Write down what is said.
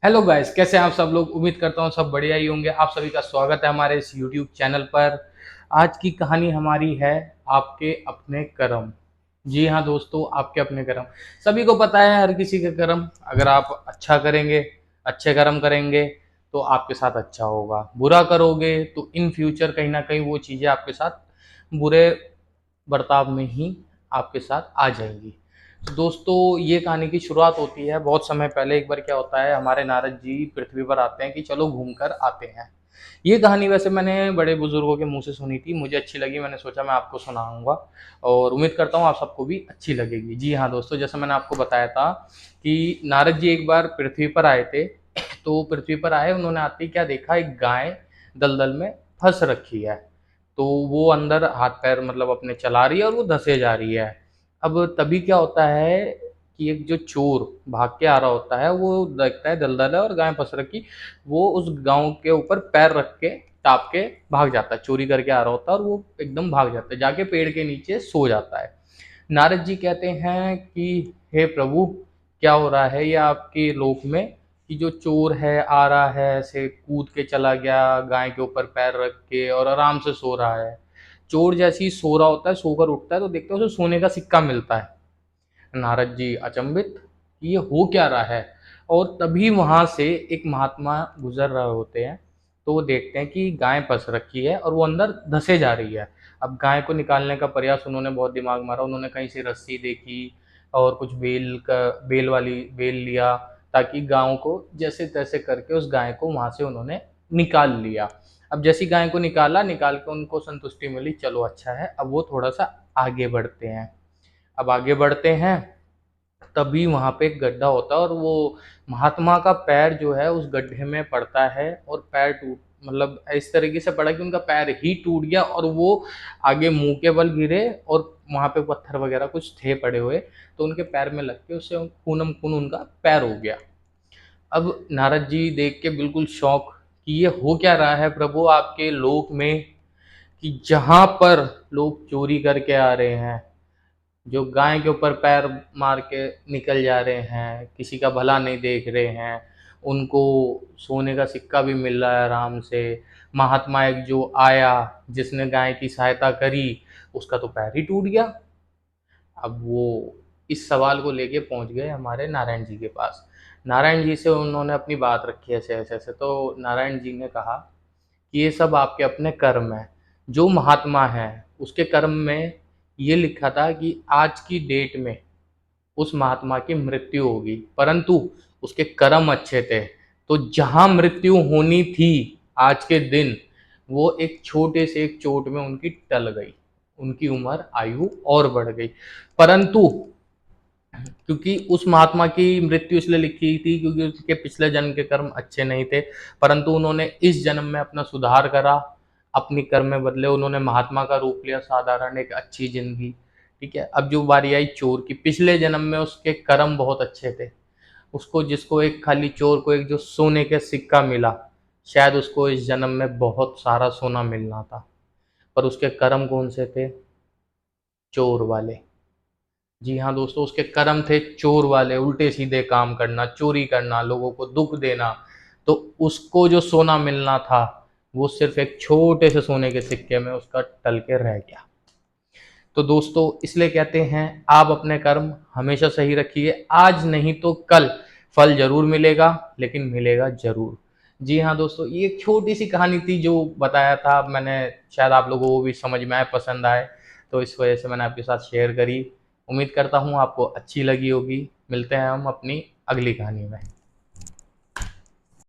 Hello guys, कैसे हैं आप सब लोग। उम्मीद करता हूँ सब बढ़िया ही होंगे। आप सभी का स्वागत है हमारे इस यूट्यूब चैनल पर। आज की कहानी हमारी है आपके अपने कर्म। जी हाँ दोस्तों, आपके अपने कर्म। सभी को पता है हर किसी के कर्म। अगर आप अच्छा करेंगे, अच्छे कर्म करेंगे तो आपके साथ अच्छा होगा। बुरा करोगे तो इन फ्यूचर कहीं ना कहीं वो चीज़ें आपके साथ बुरे बर्ताव में ही आपके साथ आ जाएंगी। तो दोस्तों, ये कहानी की शुरुआत होती है बहुत समय पहले। एक बार क्या होता है, हमारे नारद जी पृथ्वी पर आते हैं कि चलो घूम कर आते हैं। ये कहानी वैसे मैंने बड़े बुजुर्गों के मुंह से सुनी थी, मुझे अच्छी लगी, मैंने सोचा मैं आपको सुनाऊंगा और उम्मीद करता हूँ आप सबको भी अच्छी लगेगी। जी हाँ दोस्तों, जैसा मैंने आपको बताया था कि नारद जी एक बार पृथ्वी पर आए थे। तो पृथ्वी पर आए, उन्होंने आते ही क्या देखा, एक गाय दलदल में फंस रखी है। तो वो अंदर हाथ पैर मतलब अपने चला रही है और वो धंसे जा रही है। अब तभी क्या होता है कि एक जो चोर भाग के आ रहा होता है, वो देखता है दलदल है और गाय फंस रखी। वो उस गांव के ऊपर पैर रख के टाप के भाग जाता है। चोरी करके आ रहा होता है और वो एकदम भाग जाता है, जाके पेड़ के नीचे सो जाता है। नारद जी कहते हैं कि हे प्रभु, क्या हो रहा है ये आपके लोक में, कि जो चोर है आ रहा है, ऐसे कूद के चला गया गाय के ऊपर पैर रख के और आराम से सो रहा है। चोर जैसे ही सो रहा होता है, सोकर उठता है तो देखते हैं उसे सोने का सिक्का मिलता है। नारद जी अचंभित कि ये हो क्या रहा है। और तभी वहां से एक महात्मा गुजर रहे होते हैं। तो वो देखते हैं कि गाय फंस रखी है और वो अंदर धंसे जा रही है। अब गाय को निकालने का प्रयास उन्होंने बहुत दिमाग मारा, उन्होंने कहीं से रस्सी देखी और कुछ बेल लिया, ताकि गांव को जैसे तैसे करके उस गाय को वहां से उन्होंने निकाल लिया। अब जैसी गाय को निकाल के उनको संतुष्टि मिली, चलो अच्छा है, अब वो थोड़ा सा आगे बढ़ते हैं। अब आगे बढ़ते हैं, तभी वहाँ पे एक गड्ढा होता है और वो महात्मा का पैर जो है उस गड्ढे में पड़ता है और पैर टूट मतलब इस तरीके से पड़ा कि उनका पैर ही टूट गया और वो आगे मुंह के बल गिरे और वहाँ पे पत्थर वगैरह कुछ थे पड़े हुए, तो उनके पैर में लग के उससे खूनम खून उनका पैर हो गया। अब नारद जी देख के बिल्कुल शौक कि ये हो क्या रहा है प्रभु आपके लोक में, कि जहाँ पर लोग चोरी करके आ रहे हैं, जो गाय के ऊपर पैर मार के निकल जा रहे हैं, किसी का भला नहीं देख रहे हैं, उनको सोने का सिक्का भी मिल रहा है आराम से। महात्मा एक जो आया, जिसने गाय की सहायता करी, उसका तो पैर ही टूट गया। अब वो इस सवाल को लेके पहुंच गए हमारे नारायण जी के पास। नारायण जी से उन्होंने अपनी बात रखी ऐसे ऐसे ऐसे। तो नारायण जी ने कहा कि ये सब आपके अपने कर्म हैं। जो महात्मा है उसके कर्म में ये लिखा था कि आज की डेट में उस महात्मा की मृत्यु होगी, परंतु उसके कर्म अच्छे थे। तो जहां मृत्यु होनी थी आज के दिन, वो एक छोटे से एक चोट में उनकी टल गई, उनकी उम्र आयु और बढ़ गई। परंतु क्योंकि उस महात्मा की मृत्यु इसलिए लिखी थी क्योंकि उसके पिछले जन्म के कर्म अच्छे नहीं थे, परंतु उन्होंने इस जन्म में अपना सुधार करा, अपनी कर्म में बदले, उन्होंने महात्मा का रूप लिया, साधारण एक अच्छी जिंदगी। ठीक है, अब जो बारी आई चोर की, पिछले जन्म में उसके कर्म बहुत अच्छे थे। उसको जिसको एक खाली चोर को एक जो सोने का सिक्का मिला, शायद उसको इस जन्म में बहुत सारा सोना मिलना था, पर उसके कर्म कौन से थे? चोर वाले। जी हाँ दोस्तों, उसके कर्म थे चोर वाले, उल्टे सीधे काम करना, चोरी करना, लोगों को दुख देना। तो उसको जो सोना मिलना था, वो सिर्फ एक छोटे से सोने के सिक्के में उसका टल के रह गया। तो दोस्तों, इसलिए कहते हैं आप अपने कर्म हमेशा सही रखिए, आज नहीं तो कल फल जरूर मिलेगा, लेकिन मिलेगा जरूर। जी हाँ दोस्तों, ये एक छोटी सी कहानी थी जो बताया था मैंने, शायद आप लोगों को भी समझ में आए, पसंद आए, तो इस वजह से मैंने आपके साथ शेयर करी। उम्मीद करता हूँ आपको अच्छी लगी होगी। मिलते हैं हम अपनी अगली कहानी में।